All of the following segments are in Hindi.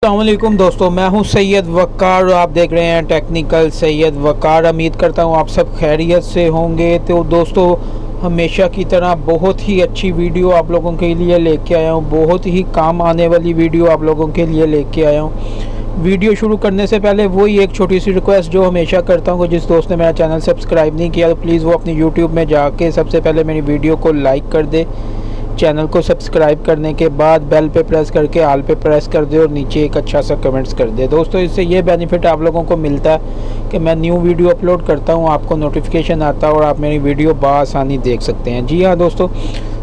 अस्सलामुअलैकुम दोस्तों, मैं हूं सैयद वक़ार और आप देख रहे हैं टेक्निकल सैयद वक़ार। उम्मीद करता हूं आप सब खैरियत से होंगे। तो दोस्तों, हमेशा की तरह बहुत ही अच्छी वीडियो आप लोगों के लिए लेके आया हूं, बहुत ही काम आने वाली वीडियो आप लोगों के लिए लेके आया हूं। वीडियो शुरू करने से पहले वही एक छोटी सी रिक्वेस्ट जो हमेशा करता हूँ, जिस दोस्त ने मेरा चैनल सब्सक्राइब नहीं किया तो प्लीज़ वो अपनी यूट्यूब में जाके सबसे पहले मेरी वीडियो को लाइक कर दे। चैनल को सब्सक्राइब करने के बाद बेल पे प्रेस करके आल पे प्रेस कर दे और नीचे एक अच्छा सा कमेंट्स कर दे। दोस्तों, इससे ये बेनिफिट आप लोगों को मिलता है कि मैं न्यू वीडियो अपलोड करता हूँ, आपको नोटिफिकेशन आता है और आप मेरी वीडियो बआसानी देख सकते हैं। जी हाँ दोस्तों,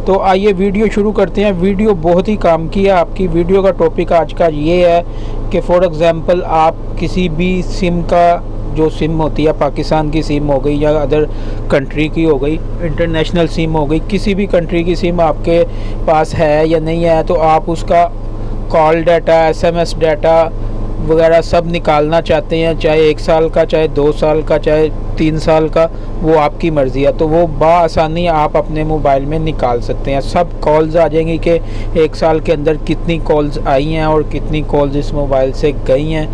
तो आइए वीडियो शुरू करते हैं। वीडियो बहुत ही काम की है। आपकी वीडियो का टॉपिक आज का ये है कि फॉर एग्ज़ाम्पल आप किसी भी सिम का जो सिम होती है, पाकिस्तान की सिम हो गई या अदर कंट्री की हो गई, इंटरनेशनल सिम हो गई, किसी भी कंट्री की सिम आपके पास है या नहीं है, तो आप उसका कॉल डाटा, एसएमएस डाटा वगैरह सब निकालना चाहते हैं, चाहे 1 साल का, चाहे 2 साल का, चाहे 3 साल का, वो आपकी मर्ज़ी है। तो वो बआसानी आप अपने मोबाइल में निकाल सकते हैं। सब कॉल्स आ जाएंगी कि 1 साल के अंदर कितनी कॉल्स आई हैं और कितनी कॉल्स इस मोबाइल से गई हैं,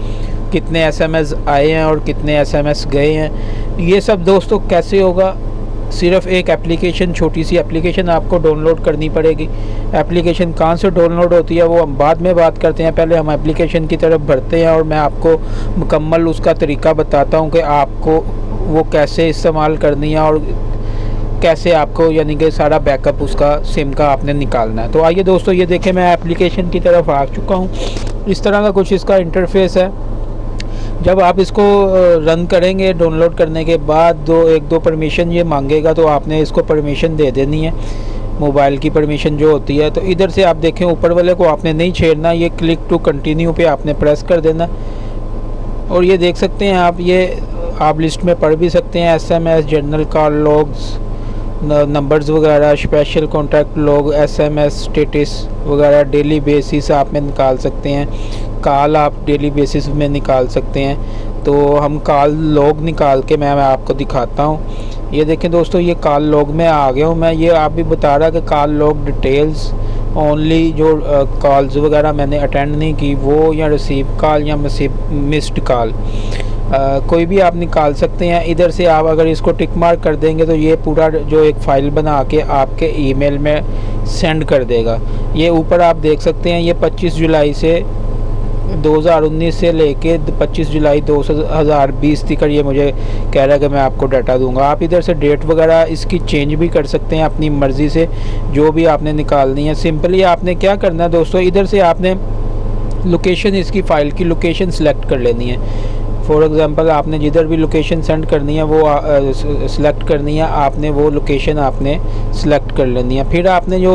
कितने एसएमएस आए हैं और कितने एसएमएस गए हैं। ये सब दोस्तों कैसे होगा? सिर्फ एक एप्लीकेशन, छोटी सी एप्लीकेशन आपको डाउनलोड करनी पड़ेगी। एप्लीकेशन कहाँ से डाउनलोड होती है वो हम बाद में बात करते हैं, पहले हम एप्लीकेशन की तरफ बढ़ते हैं और मैं आपको मुकम्मल उसका तरीका बताता हूँ कि आपको वो कैसे इस्तेमाल करनी है और कैसे आपको यानी कि सारा बैकअप उसका सिम का आपने निकालना है। तो आइए दोस्तों, ये देखें मैं एप्लीकेशन की तरफ आ चुका हूँ। इस तरह का कुछ इसका इंटरफेस है। जब आप इसको रन करेंगे, डाउनलोड करने के बाद एक दो परमिशन ये मांगेगा, तो आपने इसको परमिशन दे देनी है, मोबाइल की परमिशन जो होती है। तो इधर से आप देखें ऊपर वाले को आपने नहीं छेड़ना, ये क्लिक टू कंटिन्यू पे आपने प्रेस कर देना। और ये देख सकते हैं आप, ये आप लिस्ट में पढ़ भी सकते हैं, SMS, general call logs, numbers वगैरह, special contact log, SMS status वगैरह डेली बेसिस आप में निकाल सकते हैं। कॉल आप डेली बेसिस में निकाल सकते हैं। तो हम कॉल लॉग निकाल के मैं आपको दिखाता हूँ। ये देखें दोस्तों, ये कॉल लॉग में आ गया हूँ मैं। ये आप भी बता रहा कि कॉल लॉग डिटेल्स ओनली, जो कॉल्स वगैरह मैंने अटेंड नहीं की वो, या रिसीव कॉल या मिस्ड कॉल, कोई भी आप निकाल सकते हैं। इधर से आप अगर इसको टिक मार्क कर देंगे तो ये पूरा जो एक फ़ाइल बना के आपके ईमेल में सेंड कर देगा। ये ऊपर आप देख सकते हैं, ये 25 जुलाई से 2019 से लेके 25 जुलाई 2020 तक ये मुझे कह रहा है कि मैं आपको डाटा दूंगा। आप इधर से डेट वगैरह इसकी चेंज भी कर सकते हैं अपनी मर्ज़ी से, जो भी आपने निकालनी है। सिंपली आपने क्या करना है दोस्तों, इधर से आपने लोकेशन, इसकी फ़ाइल की लोकेशन सेलेक्ट कर लेनी है। फॉर एग्ज़ाम्पल आपने जिधर भी लोकेशन सेंड करनी है वो सिलेक्ट करनी है, आपने वो लोकेशन आपने सिलेक्ट कर लेनी है। फिर आपने जो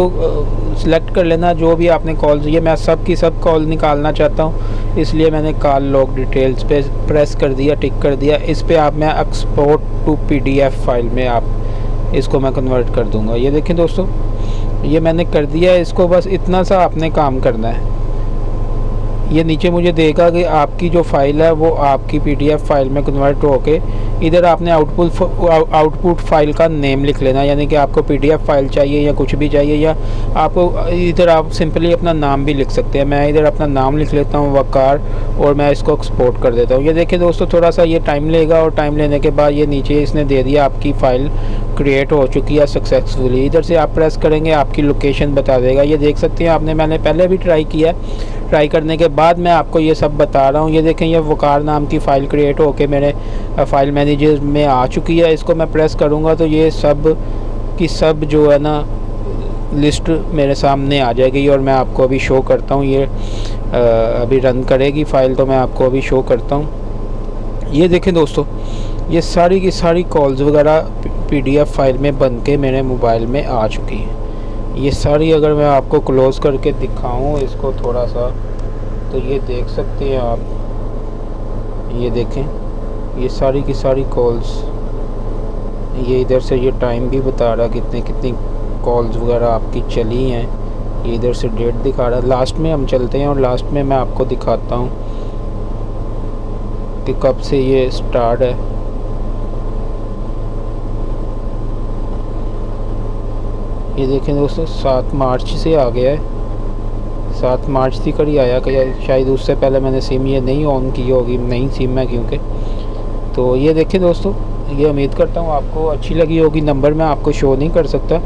सिलेक्ट कर लेना जो भी आपने कॉल्स, ये मैं सब की सब कॉल निकालना चाहता हूँ, इसलिए मैंने कॉल लॉग डिटेल्स पे प्रेस कर दिया, टिक कर दिया। इस पर आप मैं एक्सपोर्ट टू पीडीएफ फाइल में आप इसको मैं कन्वर्ट कर दूँगा। ये देखें दोस्तों, ये मैंने कर दिया है। इसको बस इतना सा आपने काम करना है। ये नीचे मुझे देगा कि आपकी जो फ़ाइल है वो आपकी पीडीएफ फाइल में कन्वर्ट होके, इधर आपने आउटपुट फ़ाइल का नेम लिख लेना, यानी कि आपको पीडीएफ फाइल चाहिए या कुछ भी चाहिए, या आपको इधर आप सिंपली अपना नाम भी लिख सकते हैं। मैं इधर अपना नाम लिख लेता हूँ वक़ार, और मैं इसको एक्सपोर्ट कर देता हूँ। ये देखिए दोस्तों, थोड़ा सा ये टाइम लेगा और टाइम लेने के बाद ये नीचे इसने दे दिया आपकी फ़ाइल क्रिएट हो चुकी है सक्सेसफुली। इधर से आप प्रेस करेंगे, आपकी लोकेशन बता देगा। ये देख सकते हैं मैंने पहले भी ट्राई किया है। ट्राई करने के बाद मैं आपको ये सब बता रहा हूँ। ये देखें, ये वक़ार नाम की फ़ाइल क्रिएट होके मेरे फ़ाइल मैनेजर में आ चुकी है। इसको मैं प्रेस करूँगा तो ये सब की सब जो है ना लिस्ट मेरे सामने आ जाएगी और मैं आपको अभी शो करता हूँ। ये अभी रन करेगी फ़ाइल, तो मैं आपको अभी शो करता हूँ। ये देखें दोस्तों, ये सारी की सारी कॉल्स वगैरह पीडीएफ फाइल में बन के मेरे मोबाइल में आ चुकी है। ये सारी, अगर मैं आपको क्लोज़ करके दिखाऊं इसको थोड़ा सा, तो ये देख सकते हैं आप। ये देखें, ये सारी की सारी कॉल्स, ये इधर से ये टाइम भी बता रहा कितनी कितनी कॉल्स वगैरह आपकी चली हैं। ये इधर से डेट दिखा रहा है। लास्ट में हम चलते हैं और लास्ट में मैं आपको दिखाता हूँ कि कब से ये स्टार्ट है। ये देखें दोस्तों, 7 मार्च से आ गया है। 7 मार्च तक ही आया कि शायद उससे पहले मैंने सिम ये नहीं ऑन की होगी, नई सिम है क्योंकि। तो ये देखिए दोस्तों, ये उम्मीद करता हूँ आपको अच्छी लगी होगी। नंबर मैं आपको शो नहीं कर सकता,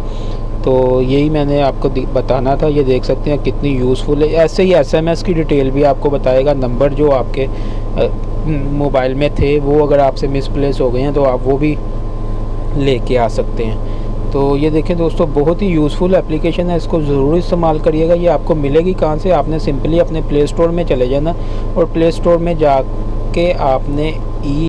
तो यही मैंने आपको बताना था। ये देख सकते हैं कितनी यूज़फुल है। ऐसे ही SMS की डिटेल भी आपको बताएगा। नंबर जो आपके मोबाइल में थे वो अगर आपसे मिसप्लेस हो गए हैं तो आप वो भी लेके आ सकते हैं। तो ये देखें दोस्तों, बहुत ही यूज़फुल एप्लीकेशन है, इसको ज़रूर इस्तेमाल करिएगा। ये आपको मिलेगी कहाँ से? आपने सिंपली अपने प्ले स्टोर में चले जाना और प्ले स्टोर में जाके आपने